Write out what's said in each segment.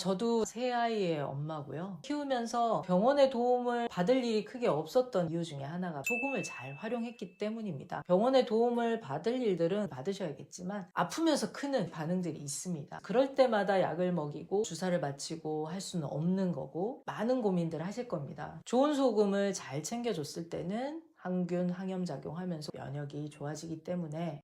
저도 세 아이의 엄마고요. 키우면서 병원의 도움을 받을 일이 크게 없었던 이유 중에 하나가 소금을 잘 활용했기 때문입니다. 병원의 도움을 받을 일들은 받으셔야겠지만 아프면서 크는 반응들이 있습니다. 그럴 때마다 약을 먹이고 주사를 맞히고 할 수는 없는 거고 많은 고민들 하실 겁니다. 좋은 소금을 잘 챙겨줬을 때는 항균, 항염 작용하면서 면역이 좋아지기 때문에.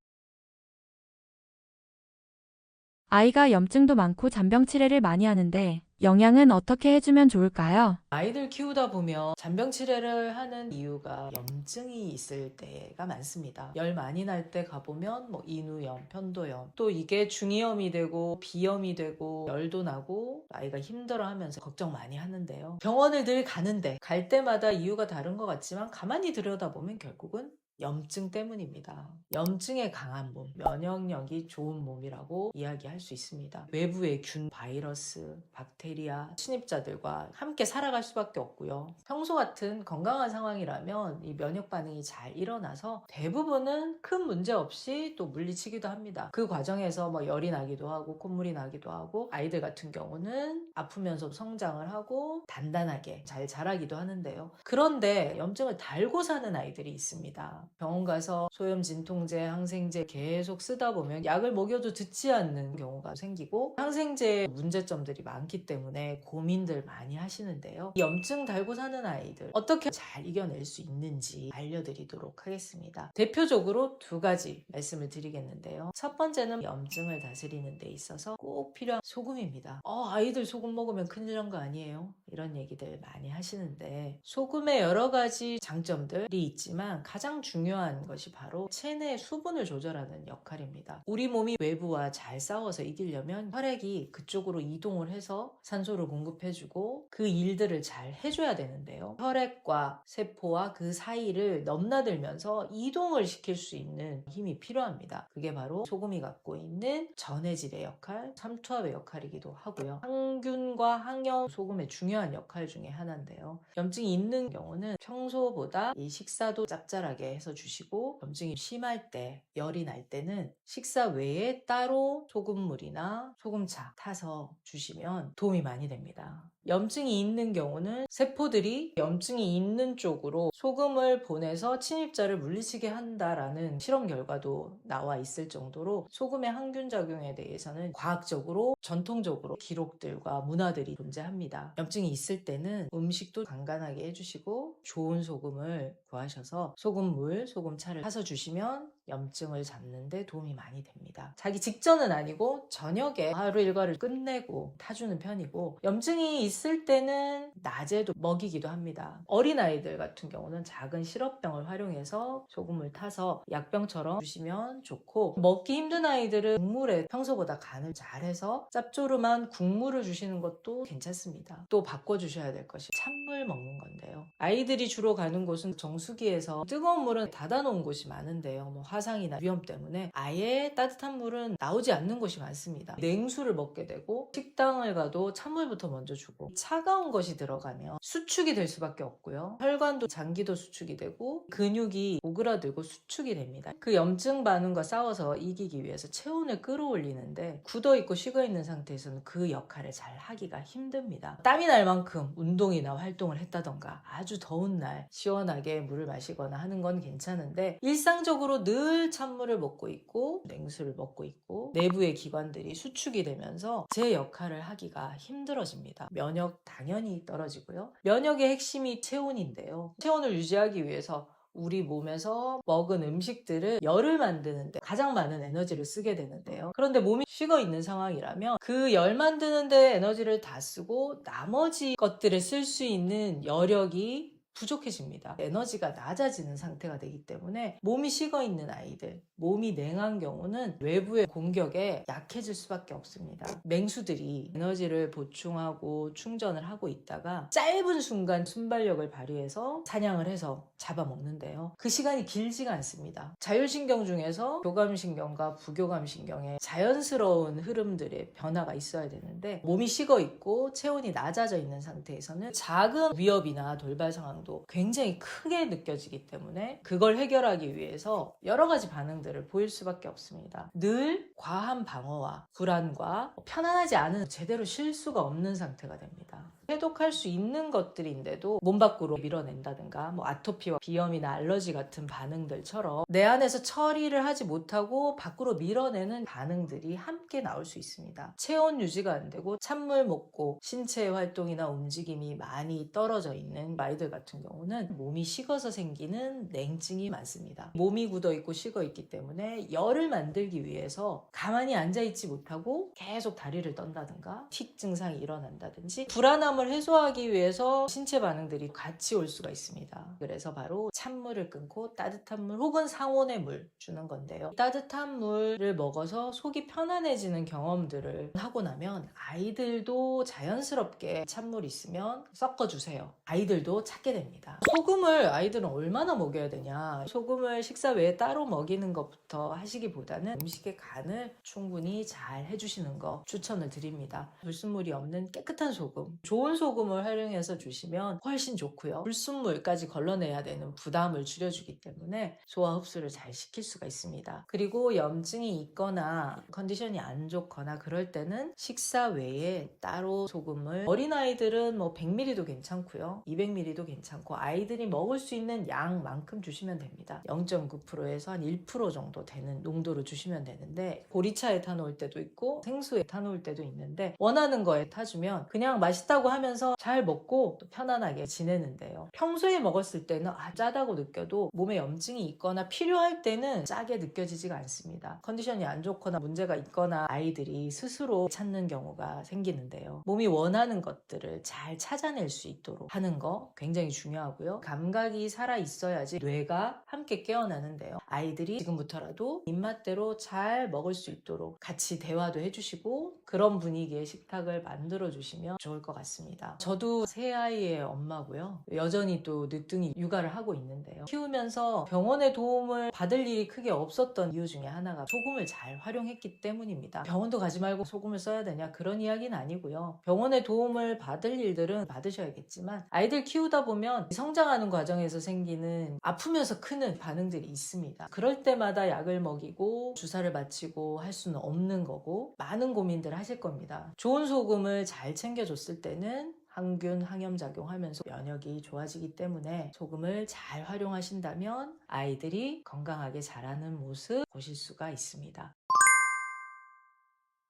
아이가 염증도 많고 잔병 치레를 많이 하는데 영양은 어떻게 해주면 좋을까요? 아이들 키우다 보면 잔병 치레를 하는 이유가 염증이 있을 때가 많습니다. 열 많이 날 때 가보면 인후염, 편도염, 또 이게 중이염이 되고 비염이 되고 열도 나고 아이가 힘들어하면서 걱정 많이 하는데요. 병원을 늘 가는데 갈 때마다 이유가 다른 것 같지만 가만히 들여다보면 결국은 염증 때문입니다. 염증에 강한 몸, 면역력이 좋은 몸이라고 이야기할 수 있습니다. 외부의 균, 바이러스, 박테리아, 침입자들과 함께 살아갈 수밖에 없고요. 평소 같은 건강한 상황이라면 이 면역 반응이 잘 일어나서 대부분은 큰 문제 없이 또 물리치기도 합니다. 그 과정에서 열이 나기도 하고 콧물이 나기도 하고 아이들 같은 경우는 아프면서 성장을 하고 단단하게 잘 자라기도 하는데요. 그런데 염증을 달고 사는 아이들이 있습니다. 병원 가서 소염 진통제, 항생제 계속 쓰다 보면 약을 먹여도 듣지 않는 경우가 생기고 항생제의 문제점들이 많기 때문에 고민들 많이 하시는데요. 염증 달고 사는 아이들 어떻게 잘 이겨낼 수 있는지 알려드리도록 하겠습니다. 대표적으로 두 가지 말씀을 드리겠는데요. 첫 번째는 염증을 다스리는 데 있어서 꼭 필요한 소금입니다. 아이들 소금 먹으면 큰일 난 거 아니에요? 이런 얘기들 많이 하시는데 소금의 여러 가지 장점들이 있지만 가장 중요한 것이 바로 체내 수분을 조절하는 역할입니다. 우리 몸이 외부와 잘 싸워서 이기려면 혈액이 그쪽으로 이동을 해서 산소를 공급해주고 그 일들을 잘 해줘야 되는데요. 혈액과 세포와 그 사이를 넘나들면서 이동을 시킬 수 있는 힘이 필요합니다. 그게 바로 소금이 갖고 있는 전해질의 역할, 삼투압의 역할이기도 하고요. 항균과 항염, 소금의 중요한 역할 중에 하나인데요. 염증이 있는 경우는 평소보다 이 식사도 짭짤하게 해서 주시고 염증이 심할 때, 열이 날 때는 식사 외에 따로 소금물이나 소금차 타서 주시면 도움이 많이 됩니다. 염증이 있는 경우는 세포들이 염증이 있는 쪽으로 소금을 보내서 침입자를 물리치게 한다라는 실험 결과도 나와 있을 정도로 소금의 항균 작용에 대해서는 과학적으로 전통적으로 기록들과 문화들이 존재합니다. 염증이 있을 때는 음식도 간간하게 해주시고 좋은 소금을 구하셔서 소금물, 소금차를 타서 주시면 염증을 잡는 데 도움이 많이 됩니다. 자기 직전은 아니고 저녁에 하루 일과를 끝내고 타주는 편이고 염증이 있을 때는 낮에도 먹이기도 합니다. 어린아이들 같은 경우는 작은 시럽병을 활용해서 소금을 타서 약병처럼 주시면 좋고 먹기 힘든 아이들은 국물에 평소보다 간을 잘해서 짭조름한 국물을 주시는 것도 괜찮습니다. 또 바꿔주셔야 될 것이 찬물 먹는 건데요. 아이들이 주로 가는 곳은 정수기에서 뜨거운 물은 닫아놓은 곳이 많은데요. 화상이나 위험 때문에 아예 따뜻한 물은 나오지 않는 곳이 많습니다. 냉수를 먹게 되고 식당을 가도 찬물부터 먼저 주고 차가운 것이 들어가면 수축이 될 수밖에 없고요. 혈관도 장기도 수축이 되고 근육이 오그라들고 수축이 됩니다. 그 염증 반응과 싸워서 이기기 위해서 체온을 끌어올리는데 굳어있고 식어있는 상태에서는 그 역할을 잘 하기가 힘듭니다. 땀이 날 만큼 운동이나 활동을 했다던가 아주 더운 날 시원하게 물을 마시거나 하는 건 괜찮은데 일상적으로 늘 찬물을 먹고 있고 냉수를 먹고 있고 내부의 기관들이 수축이 되면서 제 역할을 하기가 힘들어집니다. 면역 당연히 떨어지고요. 면역의 핵심이 체온인데요. 체온을 유지하기 위해서 우리 몸에서 먹은 음식들을 열을 만드는데 가장 많은 에너지를 쓰게 되는데요. 그런데 몸이 식어 있는 상황이라면 그 열 만드는데 에너지를 다 쓰고 나머지 것들을 쓸 수 있는 여력이 부족해집니다. 에너지가 낮아지는 상태가 되기 때문에 몸이 식어 있는 아이들, 몸이 냉한 경우는 외부의 공격에 약해질 수밖에 없습니다. 맹수들이 에너지를 보충하고 충전을 하고 있다가 짧은 순간 순발력을 발휘해서 사냥을 해서 잡아먹는데요. 그 시간이 길지가 않습니다. 자율신경 중에서 교감신경과 부교감신경의 자연스러운 흐름들의 변화가 있어야 되는데 몸이 식어 있고 체온이 낮아져 있는 상태에서는 작은 위협이나 돌발 상황도 굉장히 크게 느껴지기 때문에 그걸 해결하기 위해서 여러 가지 반응들을 보일 수밖에 없습니다. 늘 과한 방어와 불안과 편안하지 않은 제대로 쉴 수가 없는 상태가 됩니다. 해독할 수 있는 것들인데도 몸 밖으로 밀어낸다든가 아토피와 비염이나 알러지 같은 반응들처럼 내 안에서 처리를 하지 못하고 밖으로 밀어내는 반응들이 함께 나올 수 있습니다. 체온 유지가 안 되고 찬물 먹고 신체 활동이나 움직임이 많이 떨어져 있는 아이들 같은 경우는 몸이 식어서 생기는 냉증이 많습니다. 몸이 굳어 있고 식어 있기 때문에 열을 만들기 위해서 가만히 앉아 있지 못하고 계속 다리를 떤다든가 틱 증상이 일어난다든지 불안함을 해소하기 위해서 신체 반응들이 같이 올 수가 있습니다. 그래서 바로 찬물을 끊고 따뜻한 물 혹은 상온의 물 주는 건데요. 따뜻한 물을 먹어서 속이 편안해지는 경험들을 하고 나면 아이들도 자연스럽게 찬물 있으면 섞어주세요. 아이들도 찾게 됩니다. 소금을 아이들은 얼마나 먹여야 되냐? 소금을 식사 외에 따로 먹이는 것부터 하시기보다는 음식의 간을 충분히 잘 해주시는 거 추천을 드립니다. 불순물이 없는 깨끗한 소금, 좋은 소금을 활용해서 주시면 훨씬 좋고요. 불순물까지 걸러내야 되는 부담을 줄여주기 때문에 소화 흡수를 잘 시킬 수가 있습니다. 그리고 염증이 있거나 컨디션이 안 좋거나 그럴 때는 식사 외에 따로 소금을 어린아이들은 100ml도 괜찮고요. 200ml도 괜찮고 아이들이 먹을 수 있는 양만큼 주시면 됩니다. 0.9%에서 한 1% 정도 되는 농도로 주시면 되는데 보리차에 타놓을 때도 있고 생수에 타놓을 때도 있는데 원하는 거에 타주면 그냥 맛있다고 하면서 잘 먹고 또 편안하게 지내는데요. 평소에 먹었을 때는 짜다고 느껴도 몸에 염증이 있거나 필요할 때는 짜게 느껴지지가 않습니다. 컨디션이 안 좋거나 문제가 있거나 아이들이 스스로 찾는 경우가 생기는데요. 몸이 원하는 것들을 잘 찾아낼 수 있도록 하는 거 굉장히 중요하고요. 감각이 살아 있어야지 뇌가 함께 깨어나는데요. 아이들이 지금부터라도 입맛대로 잘 먹을 수 있도록 같이 대화도 해주시고 그런 분위기의 식탁을 만들어 주시면 좋을 것 같습니다. 저도 세 아이의 엄마고요. 여전히 또 늦둥이 육아를 하고 있는데요. 키우면서 병원의 도움을 받을 일이 크게 없었던 이유 중에 하나가 소금을 잘 활용했기 때문입니다. 병원도 가지 말고 소금을 써야 되냐 그런 이야기는 아니고요. 병원의 도움을 받을 일들은 받으셔야겠지만 아이들 키우다 보면 성장하는 과정에서 생기는 아프면서 크는 반응들이 있습니다. 그럴 때마다 약을 먹이고 주사를 맞히고 할 수는 없는 거고 많은 고민들을 하실 겁니다. 좋은 소금을 잘 챙겨줬을 때는 항균, 항염작용하면서 면역이 좋아지기 때문에 소금을 잘 활용하신다면 아이들이 건강하게 자라는 모습 보실 수가 있습니다.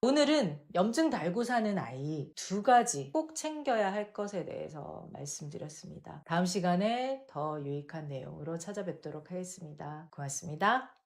오늘은 염증 달고 사는 아이 2가지 꼭 챙겨야 할 것에 대해서 말씀드렸습니다. 다음 시간에 더 유익한 내용으로 찾아뵙도록 하겠습니다. 고맙습니다.